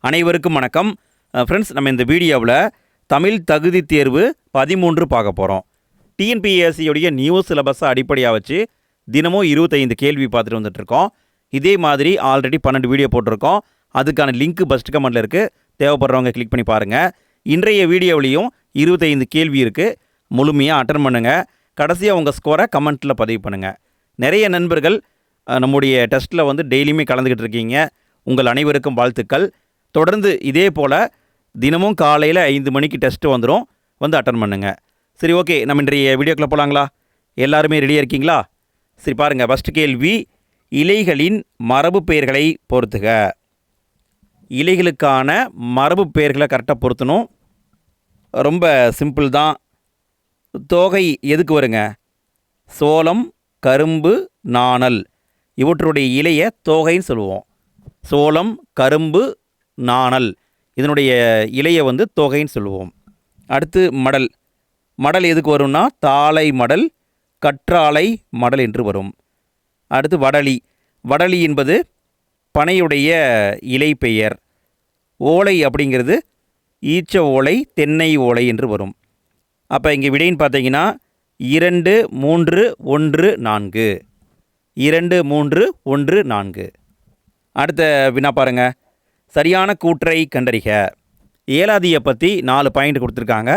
அனைவருக்கும் வணக்கம். ஃப்ரெண்ட்ஸ், நம்ம இந்த வீடியோவில் தமிழ் தகுதி தேர்வு 13 பார்க்க போகிறோம். டிஎன்பிஎஸ்சியுடைய நியூ சிலபஸை அடிப்படையாக வச்சு தினமும் 25 கேள்வி பார்த்துட்டு வந்துட்டுருக்கோம். இதே மாதிரி ஆல்ரெடி 12 வீடியோ போட்டிருக்கோம். அதுக்கான லிங்க் ஃபஸ்ட் கமெண்ட்டில் இருக்குது. தேவைப்படுறவங்க கிளிக் பண்ணி பாருங்கள். இன்றைய வீடியோவிலையும் 25 கேள்வி இருக்குது. முழுமையாக அட்டன் பண்ணுங்கள். கடைசியாக உங்கள் ஸ்கோரை கமெண்ட்டில் பதிவு பண்ணுங்கள். நிறைய நண்பர்கள் நம்முடைய டெஸ்ட்டில் டெய்லியுமே கலந்துக்கிட்டு இருக்கீங்க. உங்கள் அனைவருக்கும் வாழ்த்துக்கள். தொடர்ந்து இதே போல் தினமும் காலையில் 5 மணிக்கு டெஸ்ட்டு வந்துடும். அட்டன் பண்ணுங்கள். சரி, ஓகே, நம்ம இன்றைய வீடியோக்குள்ளே போகலாங்களா? எல்லாருமே ரெடியாக இருக்கீங்களா? சரி, பாருங்கள். ஃபஸ்ட்டு கேள்வி, இலைகளின் மரபு பெயர்களை பொறுத்துக. இலைகளுக்கான மரபு பெயர்களை கரெக்டாக பொருத்தணும். ரொம்ப சிம்பிள் தான். தோகை எதுக்கு வருங்க? சோளம், கரும்பு, நாணல் இவற்றுடைய இலையை தோகைன்னு சொல்லுவோம். சோளம், கரும்பு, நாணல் இதனுடைய இலையை தோகைன்னு சொல்லுவோம். அடுத்து மடல். மடல் எதுக்கு வரும்னா தாளை மடல், கற்றாழை மடல் என்று வரும். அடுத்து வடலி. வடலி என்பது பனையுடைய இலை பெயர். ஓலை அப்படிங்கிறது ஈச்ச ஓலை, தென்னை ஓலை என்று வரும். அப்போ இங்கே விடைன்னு பார்த்தீங்கன்னா 2, 3, 1, 4. 2, 3, 1, 4. அடுத்த வினா பாருங்கள். சரியான கூற்றை கண்டறிக. ஏலாதியை பற்றி 4 பாயிண்ட் கொடுத்துருக்காங்க.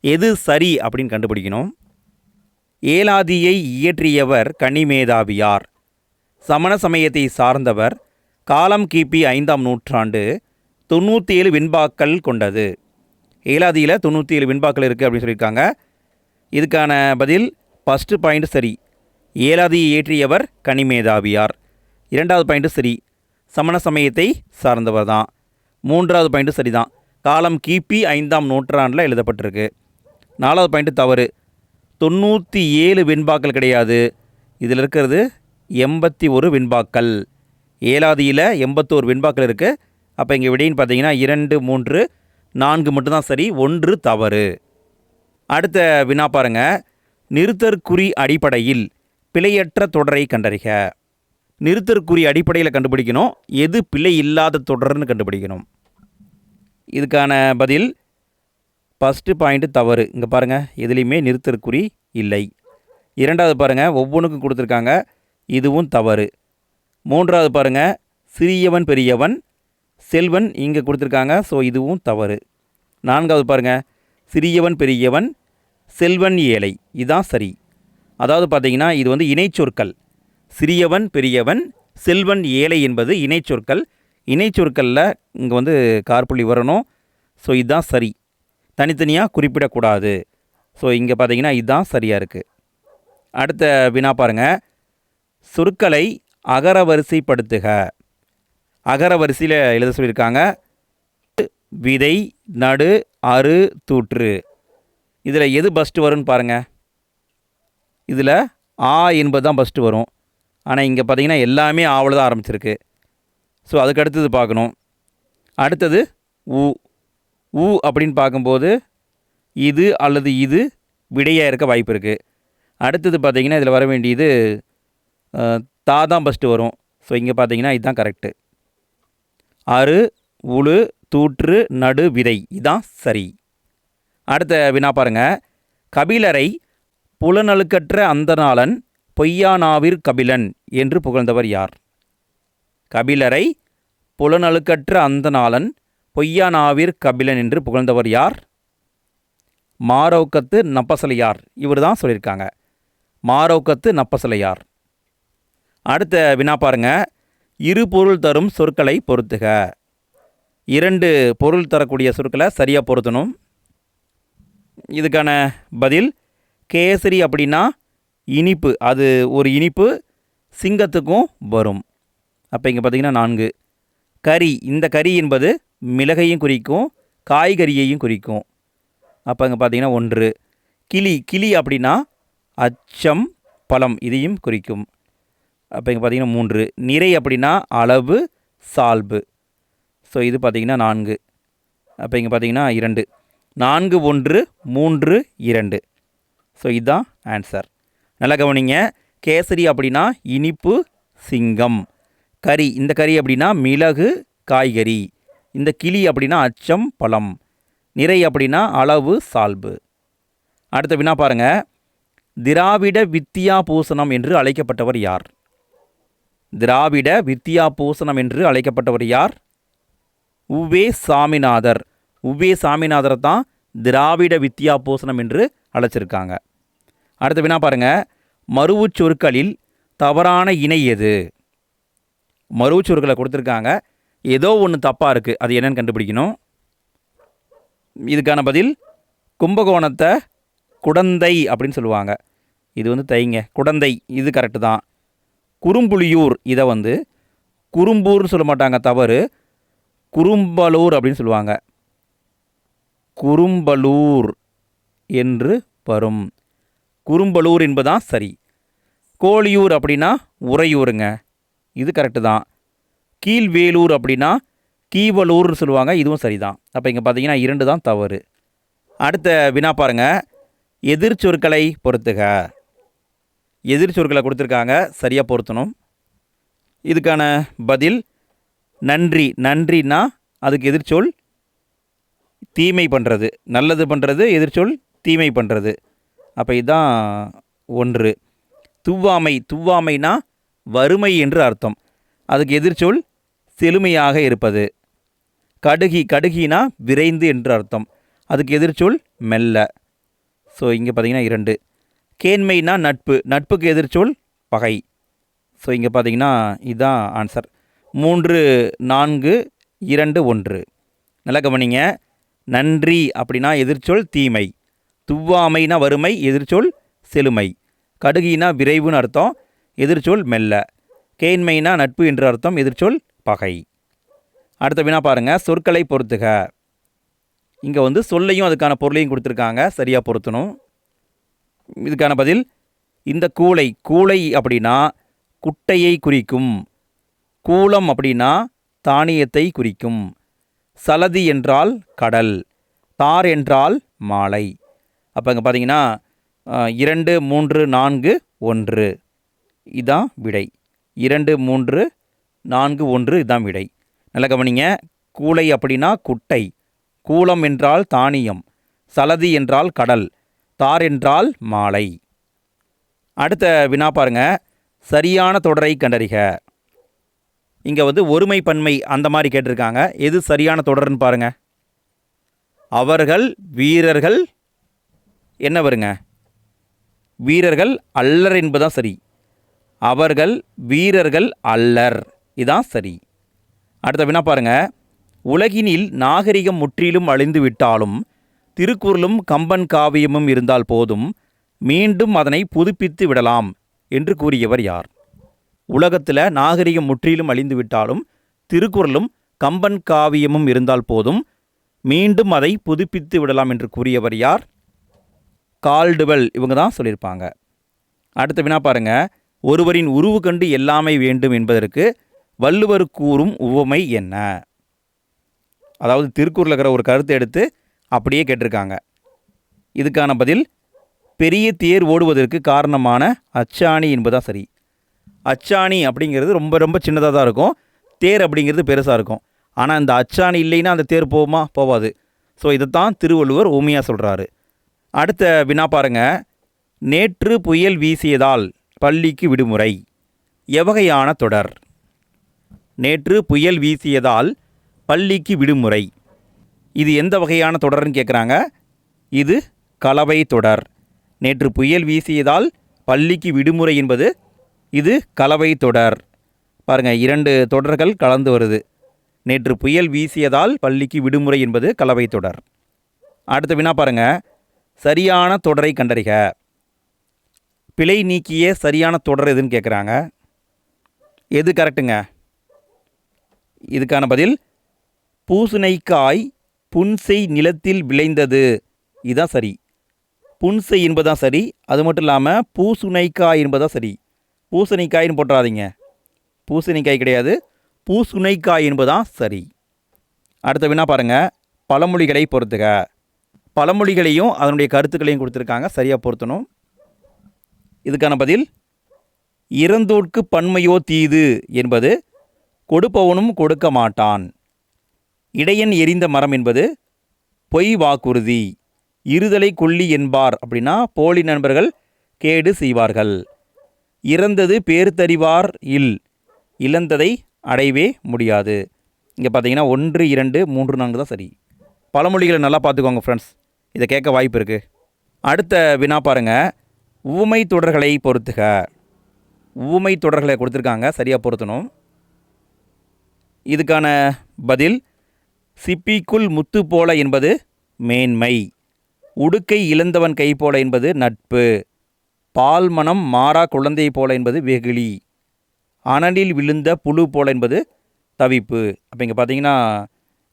எது சரி அப்படின்னு கண்டுபிடிக்கணும். ஏலாதியை இயற்றியவர் கனிமேதாவியார். சமண சமயத்தை சார்ந்தவர். காலம் கிபி 5ஆம் நூற்றாண்டு. 97 வெண்பாக்கள் கொண்டது. ஏலாதியில் 97 வெண்பாக்கள் இருக்குது அப்படின்னு சொல்லியிருக்காங்க. இதுக்கான பதில் ஃபஸ்ட்டு பாயிண்ட் சரி. ஏலாதியை இயற்றியவர் கனிமேதாவியார். 2வது பாயிண்ட்டு சரி, சமண சமயத்தை சார்ந்தவர் தான். 3வது பாயிண்ட்டு சரி தான், காலம் கிபி 5ஆம் நூற்றாண்டில் எழுதப்பட்டிருக்கு. 4வது பாயிண்ட்டு தவறு. 97 வெண்பாக்கள் கிடையாது. இதில் இருக்கிறது 81 வெண்பாக்கள். ஏலாதியில் 81 வெண்பாக்கள் இருக்குது. அப்போ இங்கே விடைன்னு பார்த்தீங்கன்னா 2, 3, 4 மட்டும்தான் சரி, 1 தவறு. அடுத்த வினா பாருங்கள். நிறுத்தற்குறி அடிப்படையில் பிழையற்ற தொடரை கண்டறிக. நிறுத்தற்குறி அடிப்படையில் கண்டுபிடிக்கணும். எது பிழை இல்லாத தொடர்னு கண்டுபிடிக்கணும். இதுக்கான பதில் ஃபஸ்ட்டு பாயிண்ட்டு தவறு. இங்கே பாருங்கள், எதுலேயுமே நிறுத்தற்குறி இல்லை. 2வது பாருங்கள், ஒவ்வொன்றுக்கும் கொடுத்துருக்காங்க, இதுவும் தவறு. 3வது பாருங்கள், சிறியவன் பெரியவன் செல்வன் இங்கே கொடுத்துருக்காங்க, ஸோ இதுவும் தவறு. 4வது பாருங்கள், சிறியவன் பெரியவன் செல்வன் ஏழை, இதுதான் சரி. அதாவது பார்த்தீங்கன்னா இது இணைச்சொற்கள். சிறியவன் பெரியவன் செல்வன் ஏழை என்பது இணைச்சொற்கள். இணைச்சொற்களில் இங்கே கார்புள்ளி வரணும். ஸோ இதுதான் சரி, தனித்தனியாக குறிப்பிடக்கூடாது. ஸோ இங்கே பார்த்தீங்கன்னா இதுதான் சரியாக இருக்குது. அடுத்த வினா பாருங்கள். சொற்களை அகரவரிசைப்படுத்துக. அகரவரிசையில் எழுத சொல்லியிருக்காங்க. விதை, நடு, அறு, தூற்று. இதில் எது ஃபஸ்ட்டு வரும்னு பாருங்கள். இதில் ஆ என்பது தான் ஃபஸ்ட்டு வரும். ஆனால் இங்கே பார்த்தீங்கன்னா எல்லாமே ஆவல தான் ஆரம்பிச்சிருக்கு. ஸோ அதுக்கு அடுத்தது பார்க்கணும். அடுத்தது ஊ. ஊ அப்படின்னு பார்க்கும்போது இது அல்லது இது விடையாக இருக்க வாய்ப்பு இருக்குது. அடுத்தது பார்த்திங்கன்னா இதில் வர வேண்டியது தா தான் ஃபஸ்ட்டு வரும். ஸோ இங்கே பார்த்தீங்கன்னா இதுதான் கரெக்டு. அறு, உழு, தூற்று, நடு, விதை, இதுதான் சரி. அடுத்த வினா பாருங்கள். கபிலரை புலனழுக்கற்ற அந்தணாளன் பொய்யானாவிற் கபிலன் என்று புகழ்ந்தவர் யார்? கபிலரை புலனழுக்கற்ற அந்தணாளன் பொய்யானாவிற் கபிலன் என்று புகழ்ந்தவர் யார்? மாரௌக்கத்து நப்பசலையார். இவர் தான் சொல்லியிருக்காங்க, மாரௌக்கத்து நப்பசலையார். அடுத்த வினா பாருங்க. இரு பொருள் தரும் சொற்களை பொறுத்துக. 2 பொருள் தரக்கூடிய சொற்களை சரியாக பொருத்தணும். இதுக்கான பதில் கேசரி அப்படின்னா இனிப்பு, அது ஒரு இனிப்பு, சிங்கத்துக்கும் வரும். அப்போ இங்கே பார்த்தீங்கன்னா 4. கறி, இந்த கறி என்பது மிளகையும் குறிக்கும், காய்கறியையும் குறிக்கும். அப்போ இங்கே பார்த்தீங்கன்னா 1. கிளி, கிளி அப்படின்னா அச்சம், பழம், இதையும் குறிக்கும். அப்போ இங்கே பார்த்தீங்கன்னா 3. நிறை அப்படின்னா அளவு, சால்பு. ஸோ இது பார்த்தீங்கன்னா 4. அப்போ இங்கே பார்த்தீங்கன்னா 2. 4, 1, 3, 2. ஸோ இதுதான் ஆன்சர். நல்லா கவனிங்க. கேசரி அப்படின்னா இனிப்பு, சிங்கம். கறி, இந்த கறி அப்படின்னா மிளகு, காய்கறி. இந்த கிளி அப்படின்னா அச்சம் பழம், நிறை அப்படின்னா அளவு சால்பு. அடுத்த வினா பாருங்க, திராவிட வித்யா பூசணம் என்று அழைக்கப்பட்டவர் யார்? திராவிட வித்யா பூசணம் என்று அழைக்கப்பட்டவர் யார்? உவே சாமிநாதர். உவே சாமிநாதரை தான் திராவிட வித்யா பூசணம் என்று அழைச்சிருக்காங்க. அடுத்த வினா பாருங்க, மருவுச் சொற்களில் தவறான இணை எது? மருவுச் சொற்களை கொடுத்துருக்காங்க, ஏதோ ஒன்று தப்பாக இருக்குது, அது என்னன்னு கண்டுபிடிக்கணும். இதுக்கான பதில் கும்பகோணத்தை குடந்தை அப்படின்னு சொல்லுவாங்க. இது வந்து தைங்க, குடந்தை, இது கரெக்டு தான். குறும்புலியூர், இதை வந்து குறும்பூர்னு சொல்ல மாட்டாங்க, தவறு. குறும்பலூர் அப்படின்னு சொல்லுவாங்க. குறும்பலூர் என்று வரும். குறும்பலூர் என்பதான் சரி. கோழியூர் அப்படின்னா உறையூருங்க, இது கரெக்டு தான். கீழ்வேலூர் அப்படின்னா கீவலூர்னு சொல்லுவாங்க, இதுவும் சரி தான். அப்போ இங்கே பார்த்தீங்கன்னா 2 தான் தவறு. அடுத்த வினா பாருங்க, எதிர்ச்சொற்களை பொறுத்துக. எதிர்ச்சொற்களை கொடுத்துருக்காங்க, சரியாக பொருத்தணும். இதுக்கான பதில் நன்றி. நன்றினா அதுக்கு எதிர்ச்சொல் தீமை பண்ணுறது, நல்லது பண்ணுறது, எதிர்ச்சொல் தீமை பண்ணுறது. அப்போ இதுதான் 1. துவ்வாமை. துவ்வாமைனா வறுமை என்று அர்த்தம், அதுக்கு எதிர்ச்சொல் செழுமையாக இருப்பது. கடுகி. கடுகினா விரைந்து என்று அர்த்தம், அதுக்கு எதிர்ச்சொல் மெல்ல. ஸோ இங்கே பார்த்தீங்கன்னா 2. கேண்மைனா நட்பு, நட்புக்கு எதிர்ச்சொல் பகை. ஸோ இங்கே பார்த்தீங்கன்னா இதுதான் ஆன்சர். 3, 4, 2, 1. நல்லா கவனிங்க. நன்றி அப்படின்னா எதிர்ச்சொல் தீமை. துவ்வாமைனா வறுமை, எதிர்ச்சொல் செழுமை. கடுகினா விரைவுன்னு அர்த்தம், எதிர்ச்சொல் மெல்ல. கேண்மைனா நட்பு என்று அர்த்தம், எதிர்ச்சொல் பகை. அடுத்த வினா பாருங்கள், சொற்களை பொறுத்துக. இங்கே வந்து சொல்லையும் அதுக்கான பொருளையும் கொடுத்துருக்காங்க, சரியாக பொருத்தணும். இதுக்கான பதில் இந்த கூளை. கூளை அப்படின்னா குட்டையை குறிக்கும். கூளம் அப்படின்னா தானியத்தை குறிக்கும். சலதி என்றால் கடல். தார் என்றால் மாலை. அப்போ இங்கே பார்த்தீங்கன்னா 2, 3, 4, 1 இதுதான் விடை. 2, 3, 4, 1 இதுதான் விடை. நல்லா கவனிங்க. கூளை அப்படின்னா குட்டை, கூளம் என்றால் தானியம், சலதி என்றால் கடல், தார் என்றால் மாலை. அடுத்த வினா பாருங்க, சரியான தொடரை கண்டறிக. இங்கே வந்து ஒருமை பன்மை அந்த மாதிரி கேட்டிருக்காங்க, எது சரியான தொடர்னு பாருங்க. அவர்கள் வீரர்கள் என்ன வருங்க? வீரர்கள் அல்லர் என்பதுதான் சரி. அவர்கள் வீரர்கள் அல்லர், இதான் சரி. அடுத்த வினா பாருங்க, உலகினில் நாகரிகம் முற்றிலும் அழிந்து விட்டாலும் திருக்குறளும் கம்பன் காவியமும் இருந்தால் போதும், மீண்டும் அதனை புதுப்பித்து விடலாம் என்று கூறியவர் யார்? உலகத்தில் நாகரிகம் முற்றிலும் அழிந்து விட்டாலும் திருக்குறளும் கம்பன் காவியமும் இருந்தால் போதும், மீண்டும் அதை புதுப்பித்து விடலாம் என்று கூறியவர் யார்? கால்டுவெல், இவங்க தான் சொல்லியிருப்பாங்க. அடுத்த வினா பாருங்க, ஒருவரின் உருவு கண்டு எல்லாமே வேண்டும் என்பதற்கு வள்ளுவர் கூறும் உவமை என்ன? அதாவது திருக்குறள் இருக்கிற ஒரு கருத்தை எடுத்து அப்படியே கேட்டிருக்காங்க. இதுக்கான பதில் பெரிய தேர் ஓடுவதற்கு காரணமான அச்சாணி என்பதான் சரி. அச்சாணி அப்படிங்கிறது ரொம்ப ரொம்ப சின்னதாக தான் இருக்கும், தேர் அப்படிங்கிறது பெருசாக இருக்கும். ஆனால் இந்த அச்சாணி இல்லைன்னா அந்த தேர் போகுமா? போகாது. ஸோ இதைத்தான் திருவள்ளுவர் உண்மையாக சொல்கிறாரு. அடுத்த வினா பாருங்க, நேற்று புயல் வீசியதால் பள்ளிக்கு விடுமுறை. எவ்வகையான தொடர்? நேற்று புயல் வீசியதால் பள்ளிக்கு விடுமுறை, இது எந்த வகையான தொடர்னு கேட்குறாங்க. இது கலவை தொடர். நேற்று புயல் வீசியதால் பள்ளிக்கு விடுமுறை என்பது இது கலவை தொடர். பாருங்கள், 2 தொடர்கள் கலந்து வருது. நேற்று புயல் வீசியதால் பள்ளிக்கு விடுமுறை என்பது கலவை தொடர். அடுத்த வினா பாருங்க, சரியான தொடரை கண்டறிக. பிழை நீக்கிய சரியான தொடர் எதுன்னு கேட்குறாங்க. எது கரெக்டுங்க? இதுக்கான பதில் பூசணைக்காய் புன்செய் நிலத்தில் விளைந்தது, இதுதான் சரி. புன்செய் என்பதுதான் சரி. அது மட்டும் இல்லாமல் பூசுணைக்காய் என்பதுதான் சரி. பூசணிக்காயின்னு போட்டுறாதீங்க, பூசணிக்காய் கிடையாது, பூசுணைக்காய் என்பதுதான் சரி. அடுத்த வினா பாருங்கள், பழமொழிகளை பொறுத்துக. பழமொழிகளையும் அதனுடைய கருத்துக்களையும் கொடுத்துருக்காங்க, சரியாக பொருத்தணும். இதுக்கான பதில் இறந்தோர்க்கு பன்மையோ தீது என்பது கொடுப்பவனும் கொடுக்க மாட்டான். இடையன் எரிந்த மரம் என்பது பொய் வாக்குறுதி. இருதலை கொல்லி என்பார் அப்படின்னா போலி நண்பர்கள் கேடு செய்வார்கள். இறந்தது பேர்தறிவார் இழந்ததை அடையவே முடியாது. இங்கே பார்த்தீங்கன்னா 1, 2, 3, 4 தான் சரி. பழமொழிகளை நல்லா பார்த்துக்கோங்க ஃப்ரெண்ட்ஸ், இதை கேட்க வாய்ப்பு இருக்குது. அடுத்த வினா பாருங்கள், ஊமை தொடர்களை பொறுத்துக. ஊமை தொடர்களை கொடுத்துருக்காங்க, சரியாக பொருத்தணும். இதுக்கான பதில் சிப்பிக்குள் முத்து போல என்பது மேன்மை, உடுக்கை இழந்தவன் கை போல என்பது நட்பு, பால் மனம் மாறா குழந்தை போல என்பது வெகுளி, அனலில் விழுந்த புழு போல என்பது தவிப்பு. அப்போ இங்கே பார்த்தீங்கன்னா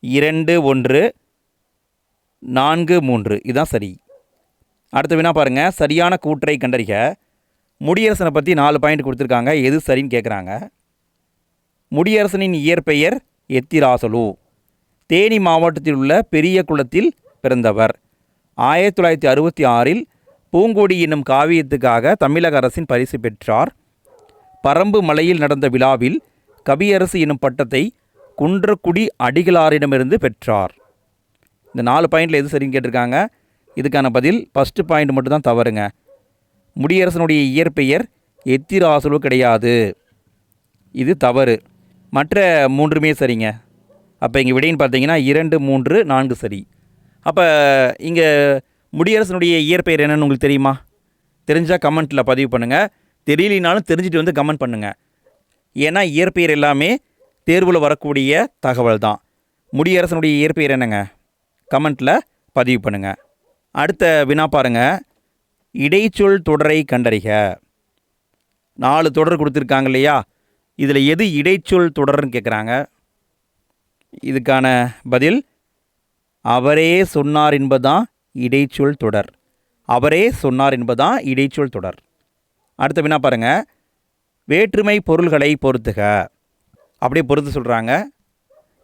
2, 1, 4, 3 இதுதான் சரி. அடுத்த வினா பாருங்கள், சரியான கூற்றை கண்டறிக. முடியரசனை பற்றி 4 பாயிண்ட் கொடுத்துருக்காங்க, எது சரின்னு கேட்குறாங்க. முடியரசனின் இயற்பெயர் எத்திராசலு. தேனி மாவட்டத்தில் உள்ள பெரிய குளத்தில் பிறந்தவர். 1966 பூங்கொடி என்னும் காவியத்துக்காக தமிழக அரசின் பரிசு பெற்றார். பரம்பு மலையில் நடந்த விழாவில் கவியரசு என்னும் பட்டத்தை குன்றக்குடி அடிகளாரிடமிருந்து பெற்றார். இந்த 4 பாயிண்டில் எது சரின்னு கேட்டிருக்காங்க. இதுக்கான பதில் ஃபஸ்ட்டு பாயிண்ட் மட்டும்தான் தவறுங்க. முடியரசனுடைய இயற்பெயர் எத்திராசலு கிடையாது, இது தவறு. மற்ற 3மே சரிங்க. அப்போ இங்கே விடைன்னு பார்த்தீங்கன்னா 2, 3, 4 சரி. அப்போ இங்கே முடியரசனுடைய இயற்பெயர் என்னன்னு உங்களுக்கு தெரியுமா? தெரிஞ்சால் கமெண்ட்டில் பதிவு பண்ணுங்கள், தெரியலினாலும் தெரிஞ்சுட்டு வந்து கமெண்ட் பண்ணுங்கள். ஏன்னா இயற்பெயர் எல்லாமே தேர்வில் வரக்கூடிய தகவல் தான். முடியரசனுடைய இயற்பெயர் என்னங்க? கமெண்ட்டில் பதிவு பண்ணுங்கள். அடுத்த வினா பாருங்கள், இடைச்சொல் தொடரை கண்டறிக. 4 தொடர் கொடுத்துருக்காங்க இல்லையா, இதில் எது இடைச்சொல் தொடர்னு கேட்குறாங்க. இதுக்கான பதில் அவரே சொன்னார் என்பதுதான் இடைச்சொல் தொடர். அவரே சொன்னார் என்பதுதான் இடைச்சொல் தொடர். அடுத்த வினா பாருங்கள், வேற்றுமை பொருள்களை பொறுத்துக. அப்படியே பொறுத்து சொல்கிறாங்க.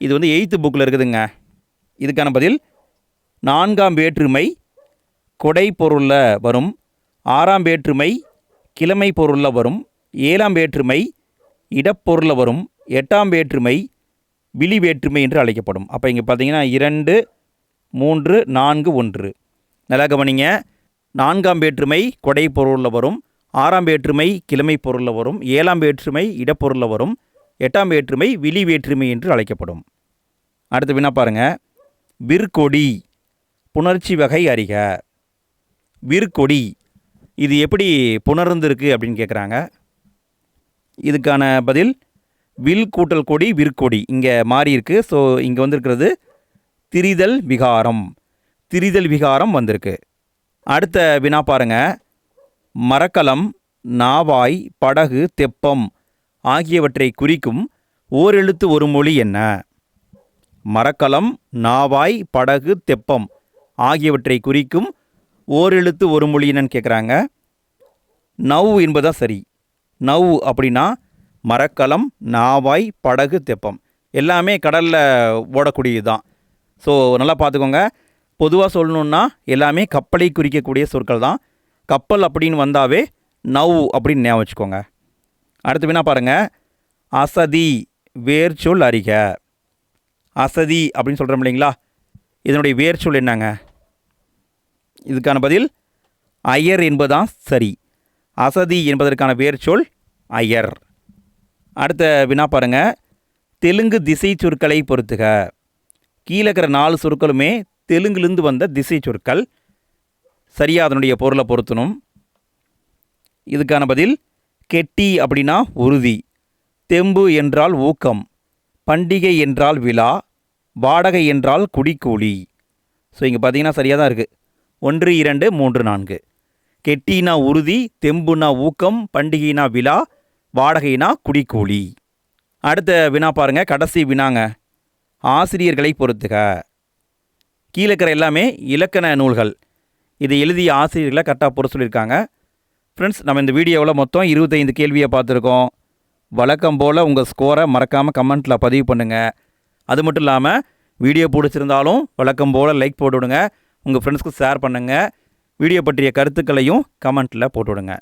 இது வந்து 8th புக்கில் இருக்குதுங்க. இதுக்கான பதில் 4ஆம் வேற்றுமை கொடை பொருளில் வரும், 6ஆம் வேற்றுமை கிழமை பொருளில் வரும், 7ஆம் வேற்றுமை இடப்பொருளில் வரும், 8ஆம் வேற்றுமை விழி வேற்றுமை என்று அழைக்கப்படும். அப்போ இங்கே பார்த்தீங்கன்னா 2, 3, 4, 1 நல்லா கவனிங்க. 4ஆம் வேற்றுமை கொடை பொருளில் வரும், 6ஆம் வேற்றுமை கிழமை பொருளில் வரும், 7ஆம் வேற்றுமை இடப்பொருளில் வரும், 8ஆம் வேற்றுமை விழி வேற்றுமை என்று அழைக்கப்படும். அடுத்த வினா பாருங்கள், விற்கொடி புணர்ச்சி வகை அறிக. விற்கொடி இது எப்படி புணர்ந்திருக்கு அப்படின்னு கேட்குறாங்க. இதுக்கான பதில் வில் கூட்டல் கொடி விற்கொடி இங்கே மாறி இருக்குது. ஸோ இங்கே வந்திருக்கிறது திரிதல் விகாரம். திரிதல் விகாரம் வந்திருக்கு. அடுத்த வினா பாருங்கள், மரக்கலம் நாவாய் படகு தெப்பம் ஆகியவற்றை குறிக்கும் ஓரெழுத்து ஒரு மொழி என்ன? மரக்கலம் நாவாய் படகு தெப்பம் ஆகியவற்றை குறிக்கும் ஓரெழுத்து ஒரு மொழி என்னன்னு கேட்குறாங்க. நவ் என்பதுதான் சரி. நவ் அப்படின்னா மரக்கலம் நாவாய் படகு தெப்பம் எல்லாமே கடலில் ஓடக்கூடியது தான். ஸோ நல்லா பார்த்துக்கோங்க. பொதுவாக சொல்லணுன்னா எல்லாமே கப்பலை குறிக்கக்கூடிய சொற்கள் தான். கப்பல் அப்படின்னு வந்தாவே நவ் அப்படின்னு ஞாபகம் வச்சுக்கோங்க. அடுத்து வினா பாருங்கள், அசதி வேர்ச்சொல் அறிக. அசதி அப்படின்னு சொல்கிறோம் இல்லைங்களா, இதனுடைய வேர்ச்சொல் என்னங்க? இதுக்கான பதில் அயர் என்பதுதான் சரி. அசதி என்பதற்கான வேர்ச்சொல் அயர். அடுத்த வினா பாருங்கள், தெலுங்கு திசை சொற்களை பொறுத்துக. கீழே இருக்கிற 4 சொற்களுமே தெலுங்குலேருந்து வந்த திசை சொற்கள். சரியாக அதனுடைய பொருளை பொருத்தணும். இதுக்கான பதில் கெட்டி அப்படின்னா உறுதி, தெம்பு என்றால் ஊக்கம், பண்டிகை என்றால் விழா, வாடகை என்றால் குடிக்கூலி. ஸோ இங்கே பார்த்தீங்கன்னா சரியாக தான் இருக்குது. 1, 2, 3, 4. கெட்டினா உறுதி, தெம்புனா ஊக்கம், பண்டிகைனா விழா, வாடகைனா குடிக்கூலி. அடுத்த வினா பாருங்கள், கடைசி வினாங்க, ஆசிரியர்களை பொறுத்துக. கீழே இருக்கிற எல்லாமே இலக்கண நூல்கள். இதை எழுதிய ஆசிரியர்களை கரெக்டாக பொறுத்து சொல்லியிருக்காங்க. ஃப்ரெண்ட்ஸ், நம்ம இந்த வீடியோவில் மொத்தம் 25 கேள்வியை பார்த்துருக்கோம். வழக்கம் போல் உங்கள் ஸ்கோரை மறக்காமல் கமெண்ட்டில் பதிவு பண்ணுங்கள். அது மட்டும் இல்லாமல் வீடியோ பிடிச்சிருந்தாலும் வழக்கம் போல் லைக் போட்டுவிடுங்க, உங்கள் ஃப்ரெண்ட்ஸ்க்கு ஷேர் பண்ணுங்கள். வீடியோ பற்றிய கருத்துக்களையும் கமெண்ட்டில் போட்டுவிடுங்க.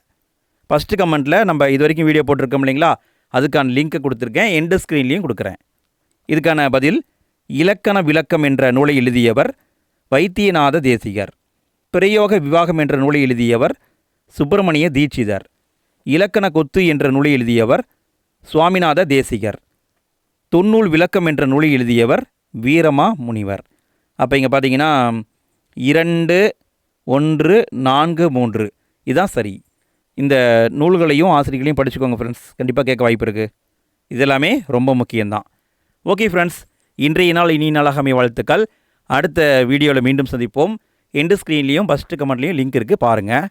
ஃபஸ்ட்டு கமெண்ட்டில் நம்ம இது வரைக்கும் வீடியோ போட்டிருக்கோம் இல்லைங்களா, அதுக்கான லிங்க்கை கொடுத்துருக்கேன், எண்டு ஸ்க்ரீன்லேயும் கொடுக்குறேன். இதுக்கான பதில் இலக்கண விளக்கம் என்ற நூலை எழுதியவர் வைத்தியநாத தேசிகர். பிரயோக விவாகம் என்ற நூலை எழுதியவர் சுப்பிரமணிய தீட்சிதர். இலக்கண கொத்து என்ற நூலை எழுதியவர் சுவாமிநாத தேசிகர். தொன்னூல் விளக்கம் என்ற நூலை எழுதியவர் வீரமா முனிவர். அப்போ இங்கே பார்த்தீங்கன்னா 2, 1, 4, 3 இதுதான் சரி. இந்த நூல்களையும் ஆசிரியர்களையும் படிச்சுக்கோங்க ஃப்ரெண்ட்ஸ், கண்டிப்பாக கேட்க வாய்ப்பு இருக்குது. இதெல்லாமே ரொம்ப முக்கியம்தான். ஓகே ஃப்ரெண்ட்ஸ், இன்றைய நாள் இனி நாளாக அமைய வாழ்த்துக்கள். அடுத்த வீடியோவில் மீண்டும் சந்திப்போம். எண்டு ஸ்க்ரீன்லேயும் ஃபஸ்ட்டு கமெண்ட்லேயும் லிங்க் இருக்குது, பாருங்கள்.